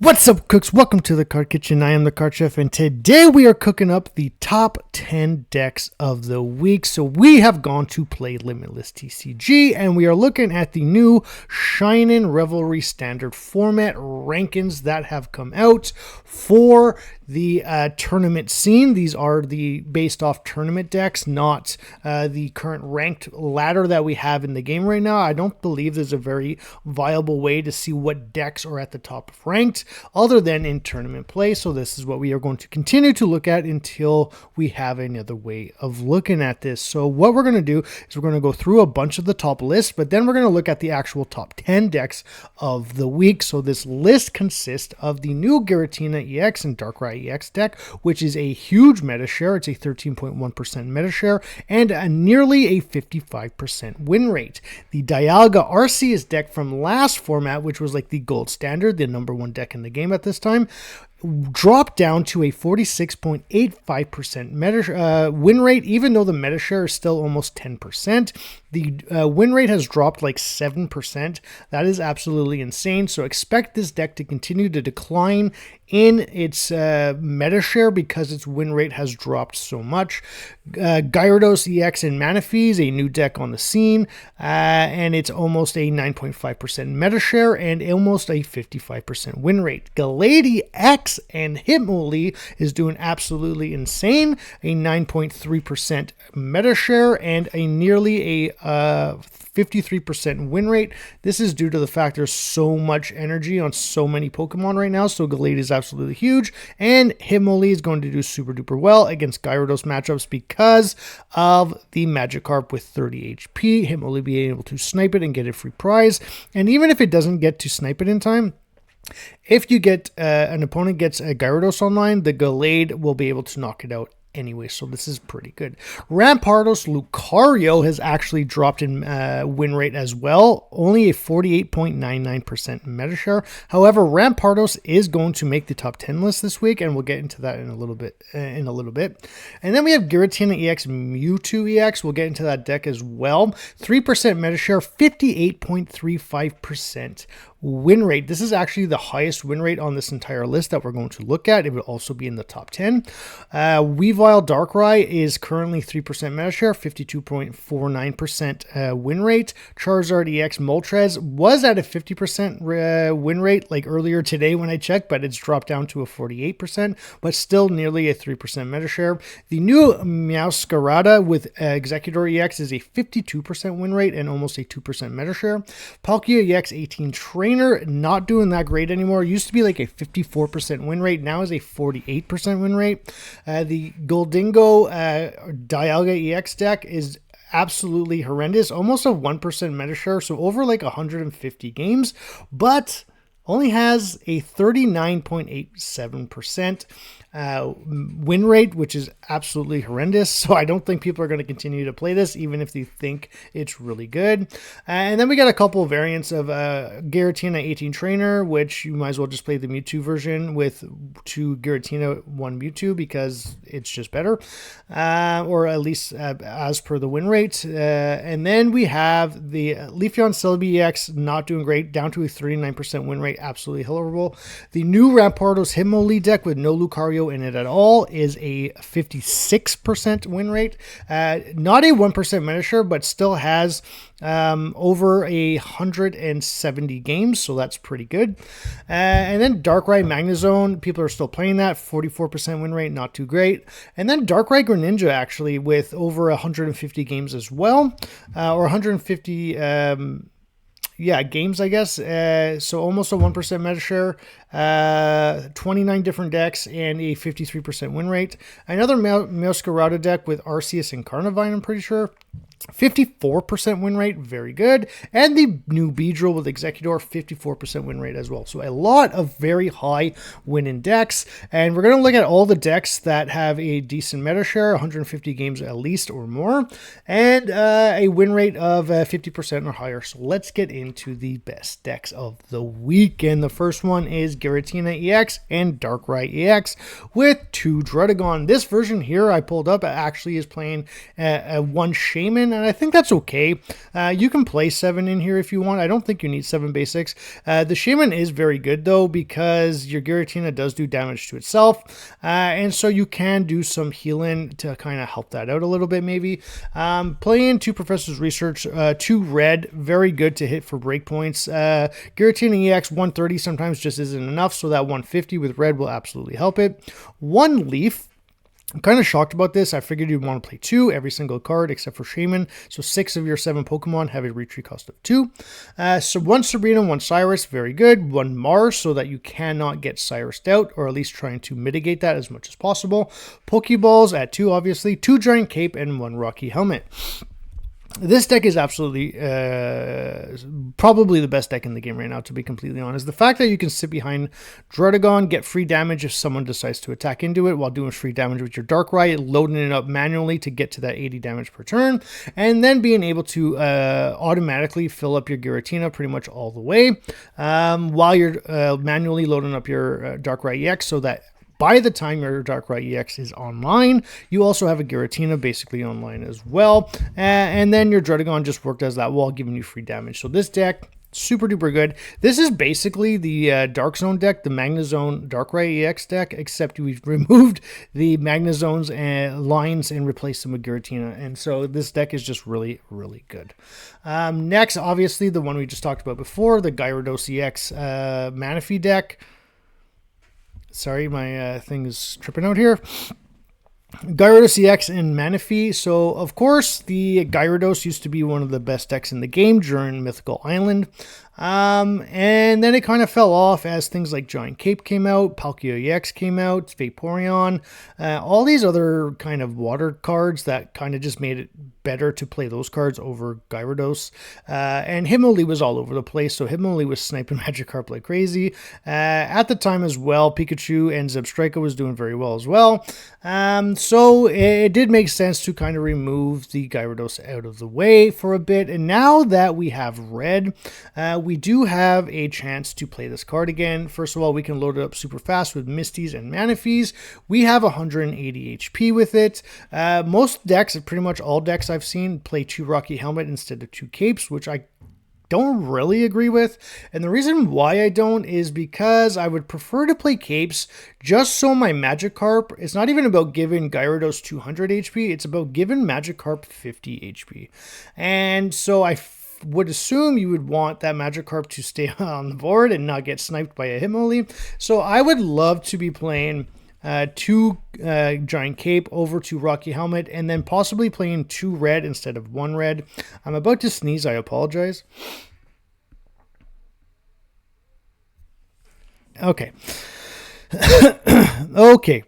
What's up, cooks? Welcome to the Card Kitchen. I am the Card Chef, and today we are cooking up the top 10 decks of the week. So we have gone to play Limitless TCG, and we are looking at the new Shinin' Revelry Standard Format rankings that have come out for the tournament scene. These are the based off tournament decks, not the current ranked ladder that we have in the game right now. I don't believe there's a very viable way to see what decks are at the top of ranked other than in tournament play. So this is what we are going to continue to look at until we have another way of looking at this. So what we're going to do is we're going to go through a bunch of the top lists, but then we're going to look at the actual top 10 decks of the week. So this list consists of the new Giratina EX and Darkrai EX deck, which is a huge meta share. It's a 13.1% meta share and nearly a 55% win rate. The Dialga Arceus deck from last format, which was like the gold standard, the number one deck in the game at this time, dropped down to a 46.85% meta win rate, even though the meta share is still almost 10%. The win rate has dropped like 7%. That is absolutely insane. So expect this deck to continue to decline in its meta share because its win rate has dropped so much. Gyarados EX and Manaphy is a new deck on the scene, and it's almost a 9.5% meta share and almost a 55% win rate. Gallade and Hitmonlee is doing absolutely insane, a 9.3% meta share and a nearly a 53% win rate. This is due to the fact there's so much energy on so many Pokemon right now, so Gallade is absolutely huge, and Hitmonlee is going to do super duper well against Gyarados matchups because of the Magikarp with 30 HP. Hitmonlee being able to snipe it and get a free prize, and even if it doesn't get to snipe it in time, if you get an opponent gets a Gyarados online, the Gallade will be able to knock it out anyway, so this is pretty good. Rampardos Lucario has actually dropped in win rate as well, only a 48.99% meta share. However, Rampardos is going to make the top 10 list this week, and we'll get into that in a little bit. And then we have Giratina EX, Mewtwo EX. We'll get into that deck as well. 3% meta share, 58.35% win rate. This is actually the highest win rate on this entire list that we're going to look at. It would also be in the top 10. Weavile Darkrai is currently 3% meta share, 52.49% win rate. Charizard EX Moltres was at a 50% win rate like earlier today when I checked, but it's dropped down to a 48%, but still nearly a 3% meta share. The new Meowscarada with Exeggutor EX is a 52% win rate and almost a 2% meta share. Palkia EX 18 Trainer not doing that great anymore. Used to be like a 54% win rate, now is a 48% win rate. The Goldingo Dialga EX deck is absolutely horrendous, almost a 1% meta share, so over like 150 games, but only has a 39.87% win rate, which is absolutely horrendous. So I don't think people are going to continue to play this, even if they think it's really good. And then we got a couple of variants of Giratina 18 Trainer, which you might as well just play the Mewtwo version with 2 Giratina, 1 Mewtwo, because it's just better, or at least as per the win rate. And then we have the Leafeon Celebi EX, not doing great, down to a 39% win rate, absolutely horrible. The new Rampardos Hitmonlee deck with no Lucario in it at all is a 56% win rate. Not a 1% meta share, but still has over 170 games, so that's pretty good. And then Darkrai Magnezone, people are still playing that, 44% win rate, not too great. And then Darkrai Greninja actually with over 150 games as well, or 150 games, I guess. So almost a 1% meta share, 29 different decks, and a 53% win rate. Another Meowscarada deck with Arceus and Carnivine, I'm pretty sure. 54% win rate, very good. And the new Beedrill with Exeggutor, 54% win rate as well. So a lot of very high winning decks. And we're going to look at all the decks that have a decent meta share, 150 games at least or more, and a win rate of 50% or higher. So let's get into the best decks of the week. And the first one is Giratina EX and Darkrai EX with 2 Druddigon. This version here I pulled up actually is playing one Shaman Shaman, and I think that's okay. You can play 7 in here if you want. I don't think you need 7 basics. The Shaman is very good, though, because your Giratina does do damage to itself, and so you can do some healing to kind of help that out a little bit, maybe. Playing 2 Professor's Research, 2 red, very good to hit for breakpoints. Giratina EX 130 sometimes just isn't enough, so that 150 with red will absolutely help it. 1 Leaf. I'm kind of shocked about this. I figured you'd want to play 2 every single card except for Shaman. So 6 of your 7 Pokemon have a retreat cost of 2. So 1 Sabrina, 1 Cyrus, very good. 1 Mars so that you cannot get Cyrused out, or at least trying to mitigate that as much as possible. Pokeballs at 2, obviously. 2 Giant Cape and 1 Rocky Helmet. This deck is absolutely probably the best deck in the game right now, to be completely honest. The fact that you can sit behind Druddigon, get free damage if someone decides to attack into it while doing free damage with your Darkrai, loading it up manually to get to that 80 damage per turn, and then being able to automatically fill up your Giratina pretty much all the way while you're manually loading up your Darkrai EX, so that by the time your Darkrai EX is online, you also have a Giratina basically online as well. And then your Druddigon just worked as that wall, giving you free damage. So this deck, super duper good. This is basically the Dark Zone deck, the Magnezone Darkrai EX deck, except we've removed the Magnezones and lines and replaced them with Giratina. And so this deck is just really, really good. Next, obviously, the one we just talked about before, the Gyarados EX Manaphy deck. Sorry, my thing is tripping out here. Gyarados EX and Manaphy. So, of course, the Gyarados used to be one of the best decks in the game during Mythical Island. And then it kind of fell off as things like Giant Cape came out, Palkia EX came out, Vaporeon, all these other kind of water cards that kind of just made it better to play those cards over Gyarados. And Hitmonlee was all over the place, so Hitmonlee was sniping Magikarp like crazy. At the time as well, Pikachu and Zebstrika was doing very well as well. So it did make sense to kind of remove the Gyarados out of the way for a bit. And now that we have red, we do have a chance to play this card again. First of all, we can load it up super fast with Misties and Manaphy's. We have 180 HP with it. Most decks, pretty much all decks I've seen, play 2 Rocky Helmet instead of 2 Capes, which I don't really agree with. And the reason why I don't is because I would prefer to play Capes just so my Magikarp, it's not even about giving Gyarados 200 HP, it's about giving Magikarp 50 HP. And so I would assume you would want that Magikarp to stay on the board and not get sniped by a Hitmonlee. So I would love to be playing 2 Giant Cape over to Rocky Helmet, and then possibly playing 2 red instead of 1 red. I'm about to sneeze, I apologize. Okay. Okay.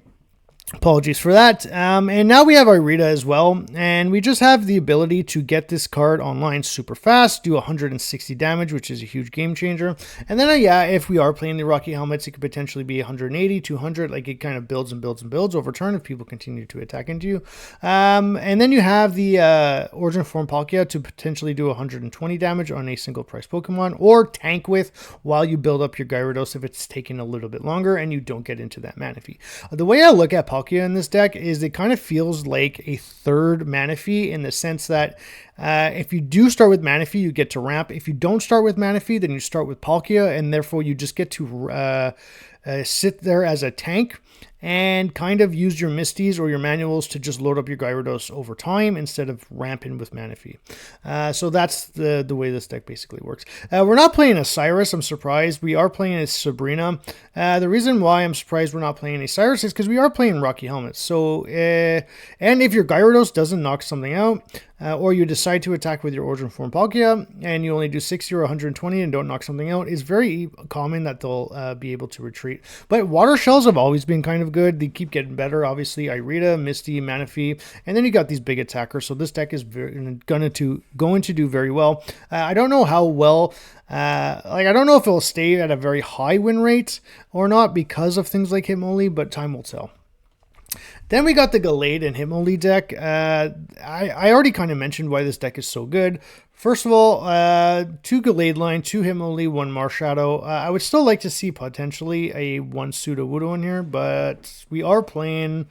Apologies for that. And now we have Irida as well, and we just have the ability to get this card online super fast, do 160 damage, which is a huge game changer. And then, yeah, if we are playing the Rocky Helmets, it could potentially be 180, 200, like it kind of builds and builds and builds over turn if people continue to attack into you. And then you have the Origin Form Palkia to potentially do 120 damage on a single price Pokemon, or tank with while you build up your Gyarados if it's taking a little bit longer and you don't get into that Manaphy. The way I look at Palkia in this deck is it kind of feels like a third Manaphy, in the sense that if you do start with Manaphy, you get to ramp. If you don't start with Manaphy, then you start with Palkia, and therefore you just get to sit there as a tank and kind of use your Misties or your manuals to just load up your Gyarados over time instead of ramping with Manaphy. So that's the way this deck basically works. We're not playing a Cyrus, I'm surprised. We are playing a Sabrina. The reason why I'm surprised we're not playing a Cyrus is because we are playing Rocky Helmets. So, and if your Gyarados doesn't knock something out, or you decide to attack with your Origin Form Palkia, and you only do 60 or 120 and don't knock something out, it's very common that they'll be able to retreat. But Water Shells have always been kind of good. They keep getting better. Obviously, Irida, Misty, Manaphy, and then you got these big attackers. So this deck is going to do very well. I don't know how well. I don't know if it'll stay at a very high win rate or not because of things like Hitmonlee, but time will tell. Then we got the Gallade and Hitmonlee deck. I already kind of mentioned why this deck is so good. First of all, 2 Gallade line, 2 Hitmonlee, 1 Marshadow. I would still like to see potentially a 1 Sudowoodo in here, but we are playing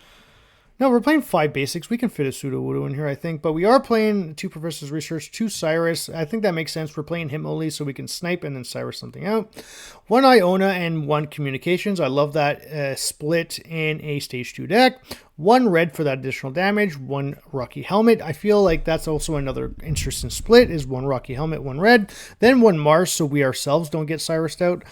No, we're playing 5 basics. We can fit a Sudowoodo in here, I think. But we are playing 2 Professor's Research, 2 Cyrus. I think that makes sense. We're playing Hitmonlee so we can snipe and then Cyrus something out. 1 Iona and 1 Communications. I love that split in a Stage 2 deck. 1 red for that additional damage. 1 Rocky Helmet. I feel like that's also another interesting split, is 1 Rocky Helmet, 1 red. Then 1 Mars, so we ourselves don't get Cyrused out,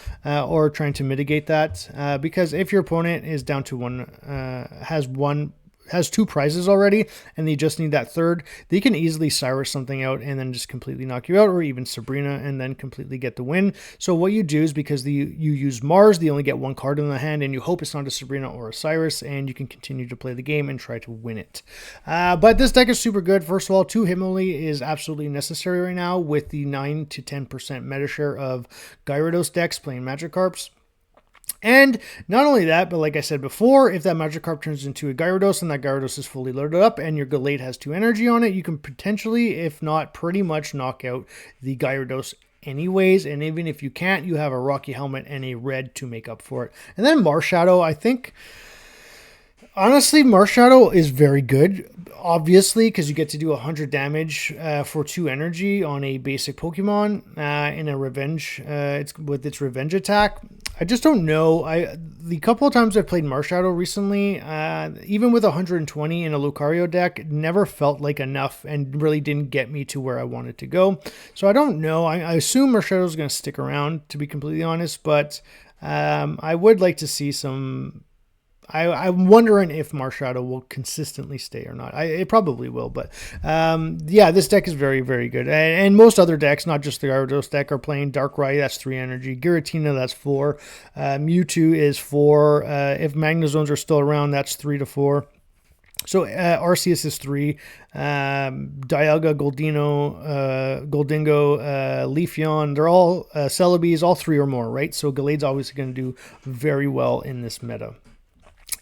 or trying to mitigate that. Because if your opponent is down to 1, has 2 prizes already, and they just need that 3rd, they can easily Cyrus something out and then just completely knock you out, or even Sabrina, and then completely get the win. So what you do is, because you use Mars, they only get 1 card in the hand, and you hope it's not a Sabrina or a Cyrus, and you can continue to play the game and try to win it. But this deck is super good. First of all, 2 Hitmonlee is absolutely necessary right now with the 9 to 10% meta share of Gyarados decks playing Magikarps. And not only that, but like I said before, if that Magikarp turns into a Gyarados and that Gyarados is fully loaded up and your Gallade has 2 energy on it, you can potentially, if not pretty much, knock out the Gyarados anyways. And even if you can't, you have a Rocky Helmet and a red to make up for it. And then Marshadow, I think, honestly, Marshadow is very good, obviously, because you get to do 100 damage for 2 energy on a basic Pokemon in a revenge, it's with its revenge attack. I just don't know. The couple of times I've played Marshadow recently, even with 120 in a Lucario deck, it never felt like enough and really didn't get me to where I wanted to go. So I don't know. I assume Marshadow is going to stick around, to be completely honest, but I would like to see some... I'm wondering if Marshadow will consistently stay or not. It probably will, but yeah, this deck is very, very good. And most other decks, not just the Gyarados deck, are playing Darkrai, that's 3 energy. Giratina, that's 4. Mewtwo is 4. If Magnezones are still around, that's 3 to 4. So Arceus is 3, Dialga, Goldingo, Leafeon, they're all Celebes, all 3 or more, right? So Gallade's always going to do very well in this meta.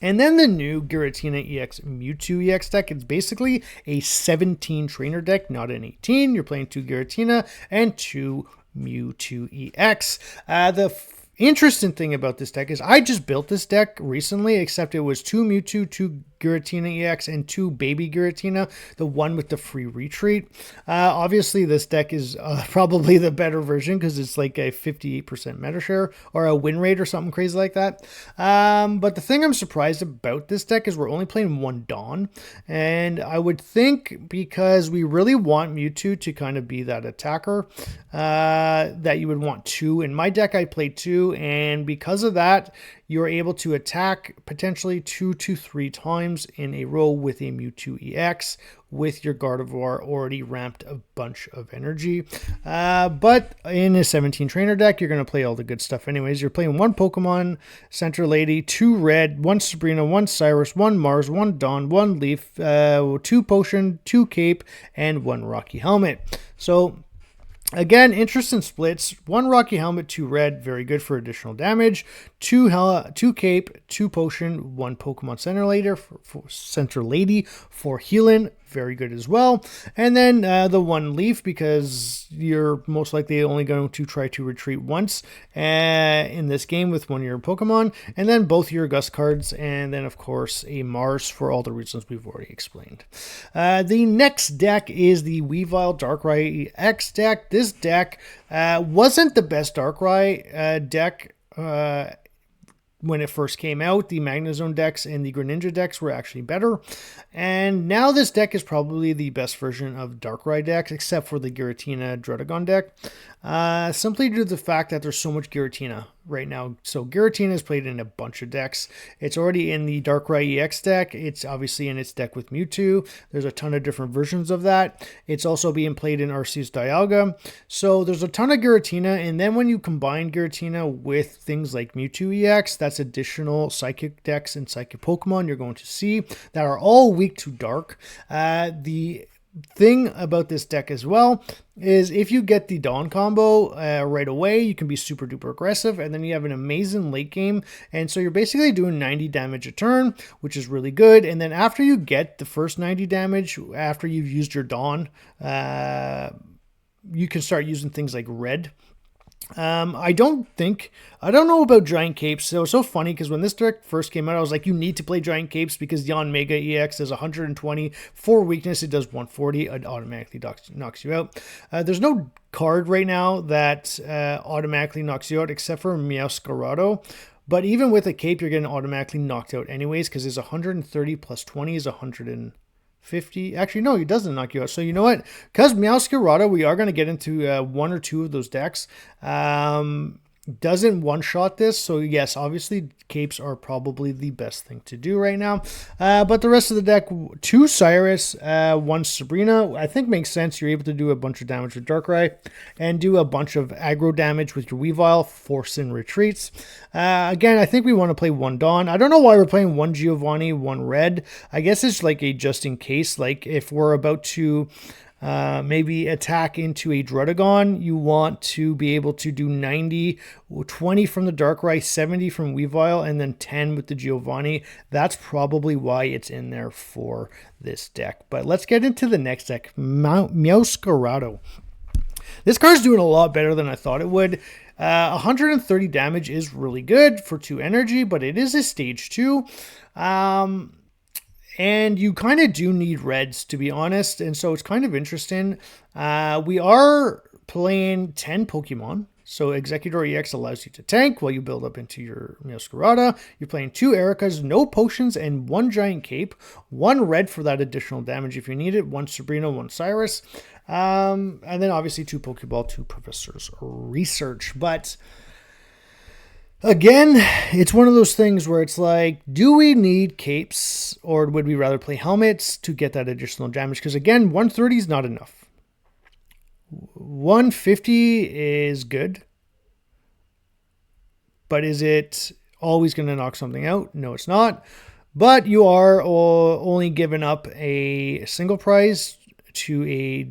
And then the new Giratina EX Mewtwo EX deck. It's basically a 17 trainer deck, not an 18. You're playing 2 Giratina and 2 Mewtwo EX. The interesting thing about this deck is I just built this deck recently, except it was 2 Mewtwo, 2 Giratina EX, and 2 Baby Giratina, the one with the free retreat. Obviously, this deck is probably the better version because it's like a 58% meta share or a win rate or something crazy like that. But the thing I'm surprised about this deck is we're only playing 1 Dawn, and I would think because we really want Mewtwo to kind of be that attacker, that you would want 2. In my deck, I played 2, and because of that, you're able to attack potentially 2 to 3 times in a row with a Mewtwo EX with your Gardevoir already ramped a bunch of energy. But in a 17 trainer deck, you're going to play all the good stuff anyways. You're playing 1 Pokemon Center Lady, 2 Red, 1 Sabrina, 1 Cyrus, 1 Mars, 1 Dawn, 1 Leaf, 2 Potion, 2 Cape, and 1 Rocky Helmet. So again, interesting splits. 1 Rocky Helmet, 2 red, very good for additional damage. 2 Cape, 2 Potion, 1 Pokemon Center Lady for healing, very good as well. And then the 1 Leaf, because you're most likely only going to try to retreat once in this game with 1 of your Pokemon. And then both your Gust cards, and then of course a Mars for all the reasons we've already explained. The next deck is the Weavile Darkrai X deck. This deck wasn't the best Darkrai deck when it first came out. The Magnezone decks and the Greninja decks were actually better. And now this deck is probably the best version of Darkrai decks, except for the Giratina Druddigon deck. Simply due to the fact that there's so much Giratina right now. So Giratina is played in a bunch of decks. It's already in the Darkrai EX deck. It's obviously in its deck with Mewtwo. There's a ton of different versions of that. It's also being played in Arceus Dialga. So there's a ton of Giratina, and then when you combine Giratina with things like Mewtwo EX, that's additional Psychic decks and Psychic Pokemon you're going to see that are all weak to Dark. The thing about this deck as well is if you get the Dawn combo right away, you can be super duper aggressive, and then you have an amazing late game, and so you're basically doing 90 damage a turn, which is really good. And then after you get the first 90 damage, after you've used your Dawn, you can start using things like Red I don't know about Giant Capes. So it was so funny because when this deck first came out, I was like, you need to play Giant Capes because the on Mega EX does 120. For weakness, it does 140. It automatically knocks you out. There's no card right now that automatically knocks you out except for Meowscarada. But even with a cape, you're getting automatically knocked out anyways because it's 130 plus 20 is 150. Actually, no, it doesn't knock you out. So you know what? Because Meowscarada, we are going to get into one or two of those decks. Doesn't one-shot this. So yes, obviously capes are probably the best thing to do right now. But the rest of the deck, 2 Cyrus, 1 Sabrina, I think makes sense. You're able to do a bunch of damage with Darkrai and do a bunch of aggro damage with your Weavile, forcing retreats. Again, I think we want to play 1 Dawn. I don't know why we're playing 1 Giovanni, 1 Red. I guess it's like a just in case, like if we're about to maybe attack into a Druddigon, you want to be able to do 90, 20 from the Darkrai, 70 from Weavile, and then 10 with the Giovanni. That's probably why it's in there for this deck. But let's get into the next deck, Meowscarada. This card's doing a lot better than I thought it would. 130 damage is really good for 2 energy, but it is a stage 2. And you kind of do need reds, to be honest. And so it's kind of interesting. We are playing 10 Pokemon. So Exeggutor EX allows you to tank while you build up into your Meowscarada. You're playing 2 Ericas, no potions, and 1 Giant Cape. 1 red for that additional damage if you need it. 1 Sabrina, 1 Cyrus. And then obviously 2 Pokeball, 2 Professor's Research. But again, it's one of those things where it's like, do we need capes or would we rather play helmets to get that additional damage? Because again, 130 is not enough. 150 is good. But is it always going to knock something out? No, it's not. But you are only giving up a single prize to a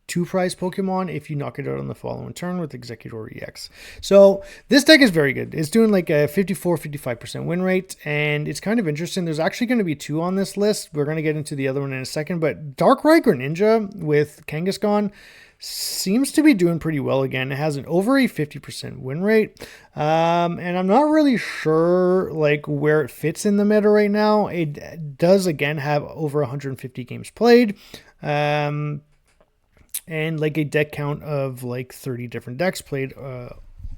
2 prize Pokemon if you knock it out on the following turn with Exeggutor EX. So this deck is very good. It's doing like a 54-55% win rate, and it's kind of interesting. There's actually going to be 2 on this list. We're going to get into the other one in a second, but Darkrai Greninja with Kangaskhan seems to be doing pretty well again. It has an over a 50% win rate, and I'm not really sure like where it fits in the meta right now. It does again have over 150 games played. And like a deck count of like 30 different decks played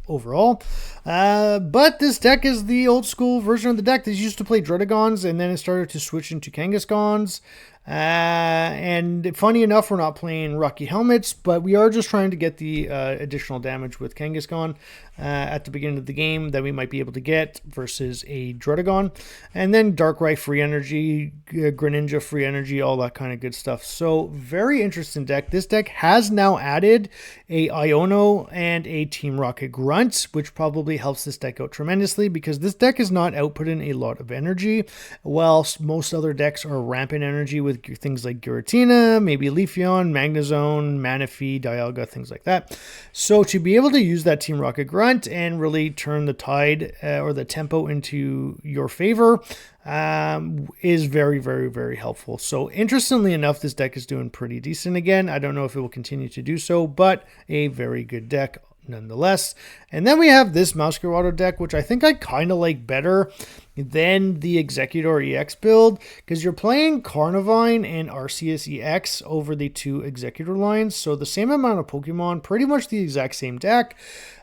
overall. But this deck is the old school version of the deck that used to play Druddigons, and then it started to switch into Kangaskhan's. And funny enough, we're not playing Rocky Helmets, but we are just trying to get the additional damage with Kangaskhan at the beginning of the game that we might be able to get versus a Druddigon. And then Darkrai free energy, Greninja free energy, all that kind of good stuff. So very interesting deck. This deck has now added a Iono and a Team Rocket Grunt, which probably helps this deck out tremendously because this deck is not outputting a lot of energy, whilst most other decks are rampant energy with things like Giratina, maybe Leafeon, Magnezone, Manaphy, Dialga, things like that. So to be able to use that Team Rocket Grunt and really turn the tide or the tempo into your favor is very, very, very helpful. So interestingly enough, this deck is doing pretty decent again. I don't know if it will continue to do so, but a very good deck nonetheless. And then we have this Meowscarada deck, which I think I kind of like better than the Exeggutor EX build, because you're playing Carnivine and Arceus EX over the 2 Exeggutor lines, so the same amount of Pokemon, pretty much the exact same deck.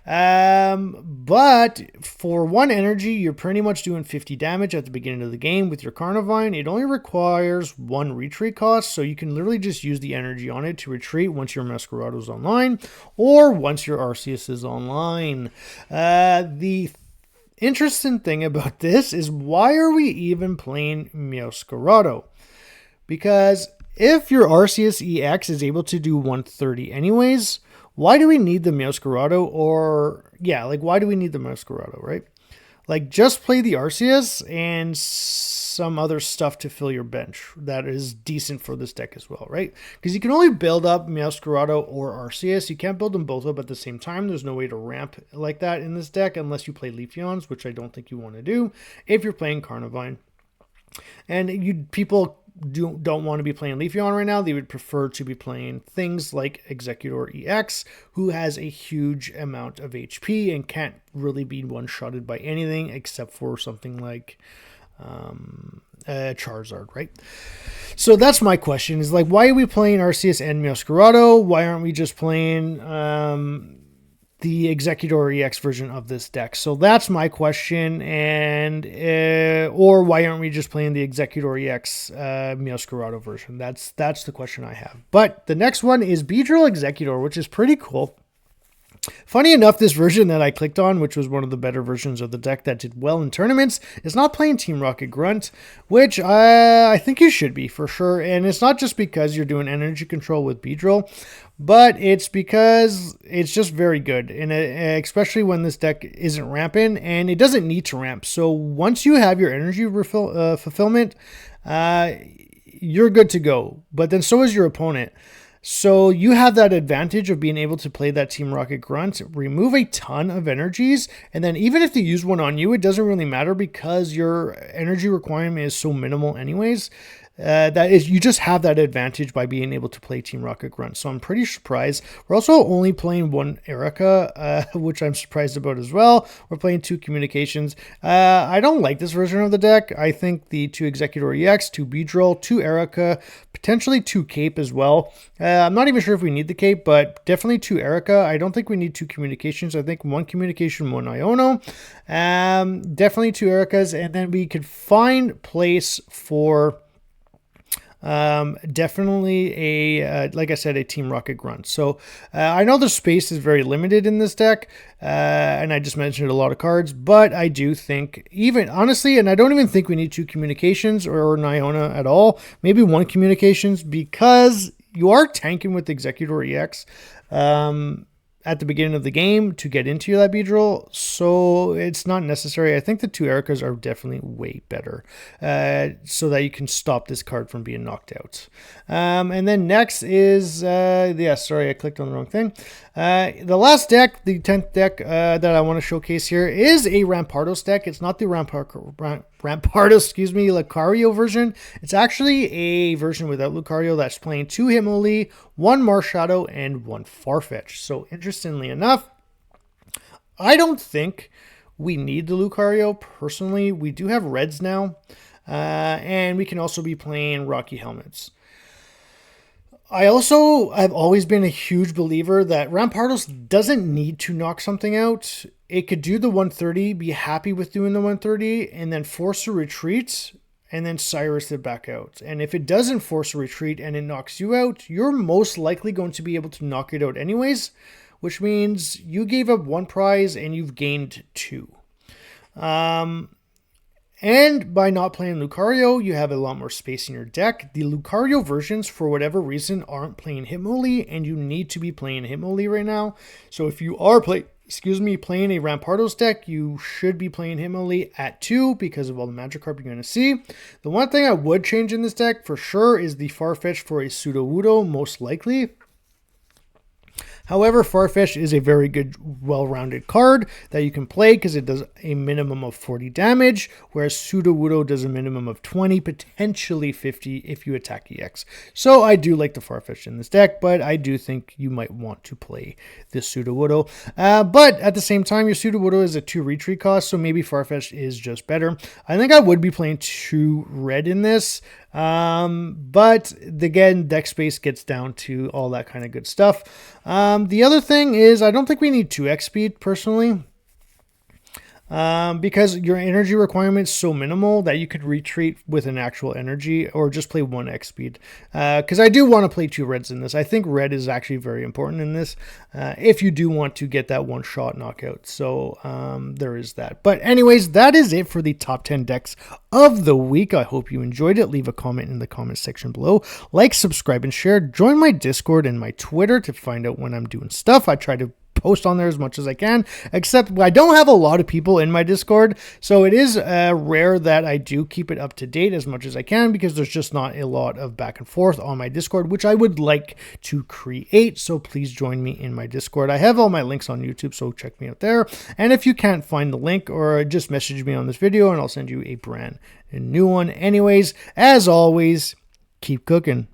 But for 1 energy, you're pretty much doing 50 damage at the beginning of the game with your Carnivine. It only requires 1 retreat cost, so you can literally just use the energy on it to retreat once your Meowscarada is online, or once your Arceus is online. The interesting thing about this is, why are we even playing Meowscarada? Because if your Arceus EX is able to do 130 anyways, why do we need the Meowscarada? Or yeah, like why do we need the Meowscarada, right? Like just play the Arceus and some other stuff to fill your bench that is decent for this deck as well, right? Because you can only build up Meowscarada or Arceus. You can't build them both up at the same time. There's no way to ramp like that in this deck unless you play Leafeons, which I don't think you want to do if you're playing Carnivine. And people don't want to be playing Leafeon right now. They would prefer to be playing things like Exeggutor EX, who has a huge amount of HP and can't really be one-shotted by anything except for something like Charizard, right? So that's my question, is like, why are we playing Arceus and Meowscarada? Why aren't we just playing the Exeggutor EX version of this deck? So that's my question. And or why aren't we just playing the Exeggutor EX Meowscarada version? That's the question I have. But the next one is Beedrill Exeggutor, which is pretty cool. Funny enough, this version that I clicked on, which was one of the better versions of the deck that did well in tournaments, is not playing Team Rocket Grunt, which I think you should be for sure. And it's not just because you're doing energy control with Beedrill, but it's because it's just very good, and especially when this deck isn't ramping, and it doesn't need to ramp. So once you have your energy fulfillment, you're good to go. But then so is your opponent. So you have that advantage of being able to play that Team Rocket Grunt, remove a ton of energies, and then even if they use one on you, it doesn't really matter because your energy requirement is so minimal anyways. That is, you just have that advantage by being able to play Team Rocket Grunt. So I'm pretty surprised. We're also only playing one Erica, which I'm surprised about as well. We're playing 2 Communications. I don't like this version of the deck. I think the 2 Exeggutor EX, 2 Beedrill, 2 Erica, potentially 2 Cape as well. I'm not even sure if we need the Cape, but definitely 2 Erica. I don't think we need 2 Communications. I think 1 Communication, 1 Iono. Definitely 2 Ericas, and then we could find place for definitely a like I said, a Team Rocket Grunt. So I know the space is very limited in this deck, and I just mentioned a lot of cards, but I do think, even honestly, and I don't even think we need 2 Communications or an Iona at all, maybe 1 Communications, because you are tanking with Exeggutor EX at the beginning of the game to get into that Beedrill, so it's not necessary. I think the 2 Ericas are definitely way better, so that you can stop this card from being knocked out. And then next is, sorry, I clicked on the wrong thing. The last deck, the 10th deck that I want to showcase here is a Rampardos deck. It's not the Rampardos, Lucario version. It's actually a version without Lucario that's playing 2 Hitmonlee, 1 Marshadow, and 1 Farfetch. So interestingly enough, I don't think we need the Lucario personally. We do have Reds now, and we can also be playing Rocky Helmets. I've always been a huge believer that Rampardos doesn't need to knock something out. It could do the 130, be happy with doing the 130, and then force a retreat, and then Cyrus it back out. And if it doesn't force a retreat and it knocks you out, you're most likely going to be able to knock it out anyways, which means you gave up 1 prize and you've gained 2. And by not playing Lucario, you have a lot more space in your deck. The Lucario versions, for whatever reason, aren't playing Hitmonlee, and you need to be playing Hitmonlee right now. So if you are playing a Rampardos deck, you should be playing Hitmonlee at 2 because of all the Magikarp you're going to see. The one thing I would change in this deck for sure is the Farfetch for a Sudowoodo, most likely. However, Farfetch is a very good, well-rounded card that you can play because it does a minimum of 40 damage, whereas Sudowoodo does a minimum of 20, potentially 50 if you attack EX. So I do like the Farfetch in this deck, but I do think you might want to play this Sudowoodo. But at the same time, your Sudowoodo is a 2 retreat cost, so maybe Farfetch is just better. I think I would be playing 2 red in this. But again, deck space gets down to all that kind of good stuff. The other thing is, I don't think we need 2x speed personally. Because your energy requirement is so minimal that you could retreat with an actual energy or just play 1x speed. Because I do want to play 2 reds in this. I think red is actually very important in this if you do want to get that one-shot knockout. So there is that. But anyways, that is it for the top 10 decks of the week. I hope you enjoyed it. Leave a comment in the comment section below. Like, subscribe, and share. Join my Discord and my Twitter to find out when I'm doing stuff. I try to post on there as much as I can, except I don't have a lot of people in my Discord, so it is rare that I do keep it up to date as much as I can because there's just not a lot of back and forth on my Discord, which I would like to create. So please join me in my Discord. I have all my links on YouTube, so check me out there. And if you can't find the link, or just message me on this video and I'll send you a brand new one. Anyways, as always, keep cooking.